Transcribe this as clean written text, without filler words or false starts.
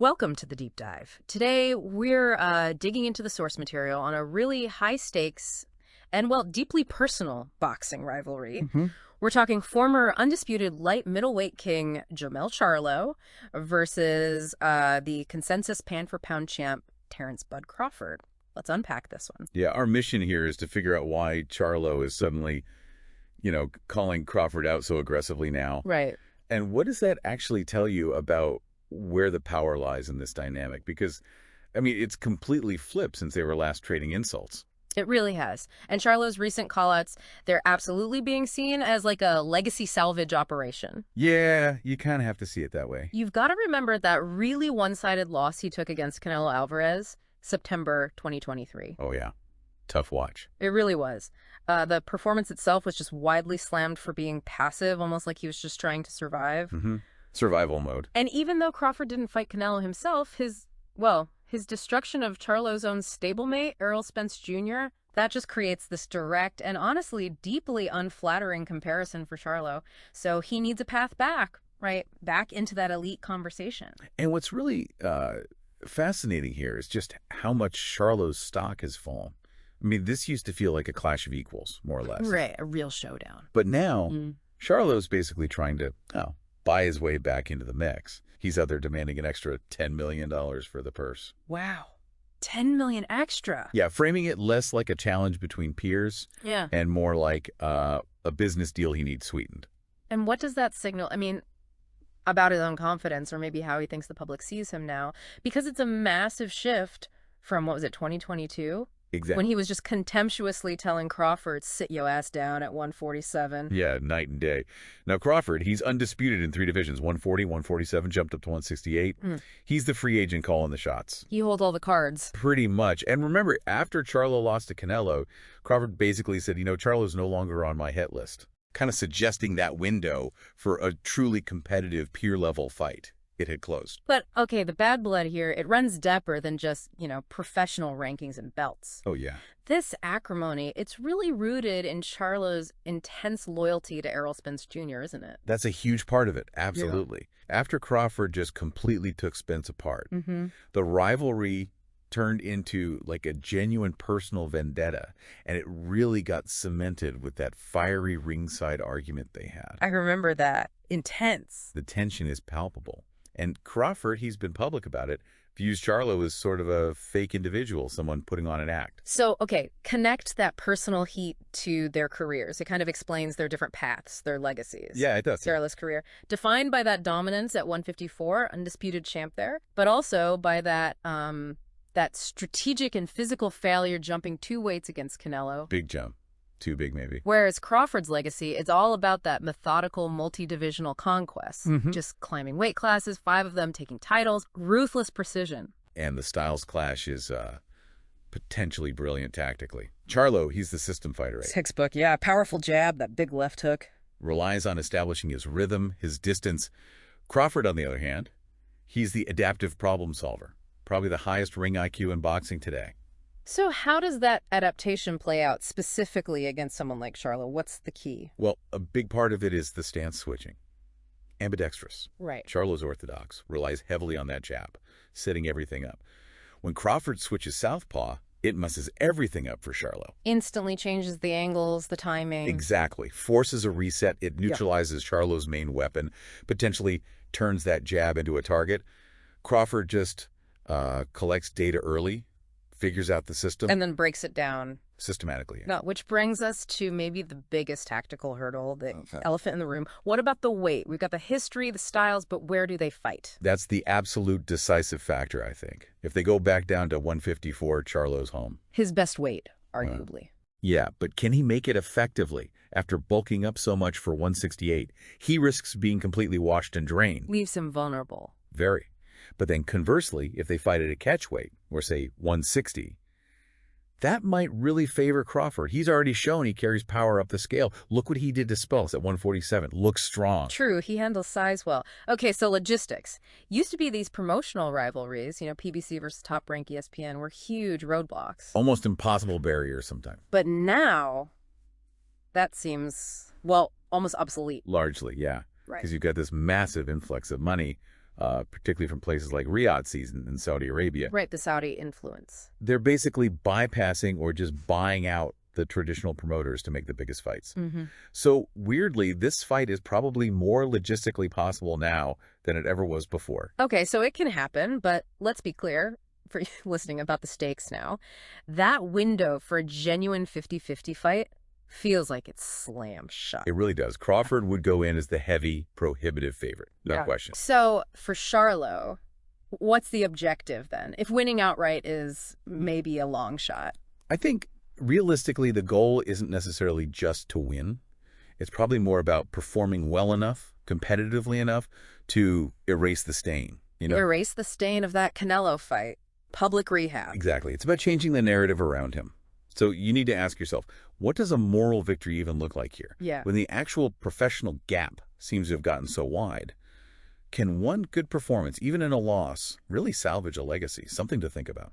Welcome to the deep dive. Today, we're digging into the source material on a really high-stakes and, well, deeply personal boxing rivalry. We're talking former undisputed light middleweight king Jermell Charlo versus the consensus pound-for-pound champ Terence "Bud" Crawford. Let's unpack this one. Yeah, our mission here is to figure out why Charlo is suddenly, calling Crawford out so aggressively now. Right. And what does that actually tell you about where the power lies in this dynamic? Because, it's completely flipped since they were last trading insults. It really has. And Charlo's recent callouts, they're absolutely being seen as like a legacy salvage operation. Yeah, you kind of have to see it that way. You've got to remember that really one-sided loss he took against Canelo Alvarez, September 2023. Oh, yeah. Tough watch. It really was. The performance itself was just widely slammed for being passive, almost like he was just trying to survive. Survival mode. And even though Crawford didn't fight Canelo himself, his destruction of Charlo's own stablemate, Spence Jr., that just creates this direct and honestly deeply unflattering comparison for Charlo. So he needs a path back, right? Back into that elite conversation. And what's really fascinating here is just how much Charlo's stock has fallen. This used to feel like a clash of equals, more or less. Right, a real showdown. But now, Charlo's basically trying to buy his way back into the mix. He's out there demanding an extra $10 million for the purse. Wow. $10 million extra. Yeah, framing it less like a challenge between peers and more like a business deal he needs sweetened. And what does that signal? About his own confidence, or maybe how he thinks the public sees him now? Because it's a massive shift from, 2022? Exactly. When he was just contemptuously telling Crawford, sit your ass down at 147. Yeah, night and day. Now, Crawford, he's undisputed in 3 divisions, 140, 147, jumped up to 168. He's the free agent calling the shots. He holds all the cards. Pretty much. And remember, after Charlo lost to Canelo, Crawford basically said, Charlo's no longer on my hit list, kind of suggesting that window for a truly competitive peer-level fight. It had closed. But, okay, the bad blood here, it runs deeper than just, professional rankings and belts. Oh, yeah. This acrimony, it's really rooted in Charlo's intense loyalty to Spence Jr., isn't it? That's a huge part of it, absolutely. Yeah. After Crawford just completely took Spence apart, the rivalry turned into like a genuine personal vendetta, and it really got cemented with that fiery ringside argument they had. I remember that. Intense. The tension is palpable. And Crawford, he's been public about it, views Charlo as sort of a fake individual, someone putting on an act. So, okay, connect that personal heat to their careers. It kind of explains their different paths, their legacies. Yeah, it does. Charlo's career, defined by that dominance at 154, undisputed champ there, but also by that that strategic and physical failure jumping 2 weights against Canelo. Big jump. Too big, maybe. Whereas Crawford's legacy, it's all about that methodical multi-divisional conquest. Just climbing weight classes, 5 of them taking titles, ruthless precision. And the styles clash is potentially brilliant tactically. Charlo, he's the system fighter, right? Textbook, yeah. Powerful jab, that big left hook. Relies on establishing his rhythm, his distance. Crawford, on the other hand, he's the adaptive problem solver. Probably the highest ring IQ in boxing today. So how does that adaptation play out specifically against someone like Charlo? What's the key? Well, a big part of it is the stance switching. Ambidextrous. Right. Charlo's orthodox, relies heavily on that jab, setting everything up. When Crawford switches southpaw, it messes everything up for Charlo. Instantly changes the angles, the timing. Exactly. Forces a reset. It neutralizes Charlo's main weapon, potentially turns that jab into a target. Crawford just collects data early, figures out the system. And then breaks it down. Systematically. Yeah. No, which brings us to maybe the biggest tactical hurdle, the elephant in the room. What about the weight? We've got the history, the styles, but where do they fight? That's the absolute decisive factor, I think. If they go back down to 154, Charlo's home. His best weight, arguably. Yeah, but can he make it effectively? After bulking up so much for 168, he risks being completely washed and drained. Leaves him vulnerable. Very. But then conversely, if they fight at a catch weight, or say 160, that might really favor Crawford. He's already shown he carries power up the scale. Look what he did to Spence at 147. Looks strong. True, he handles size well. Okay, so logistics. Used to be these promotional rivalries, PBC versus Top Rank ESPN, were huge roadblocks. Almost impossible barriers sometimes. But now, that seems, almost obsolete. Largely, yeah. Right. Because you've got this massive influx of money particularly from places like Riyadh season in Saudi Arabia. Right, the Saudi influence. They're basically bypassing or just buying out the traditional promoters to make the biggest fights. So weirdly, this fight is probably more logistically possible now than it ever was before. Okay, so it can happen, but let's be clear for you listening about the stakes now. That window for a genuine 50-50 fight feels like it's slam shut. It really does. Crawford would go in as the heavy, prohibitive favorite. No question. So for Charlo, what's the objective then? If winning outright is maybe a long shot. I think realistically, the goal isn't necessarily just to win. It's probably more about performing well enough, competitively enough, to erase the stain. Erase the stain of that Canelo fight. Public rehab. Exactly. It's about changing the narrative around him. So you need to ask yourself, what does a moral victory even look like here? Yeah. When the actual professional gap seems to have gotten so wide, can one good performance, even in a loss, really salvage a legacy? Something to think about.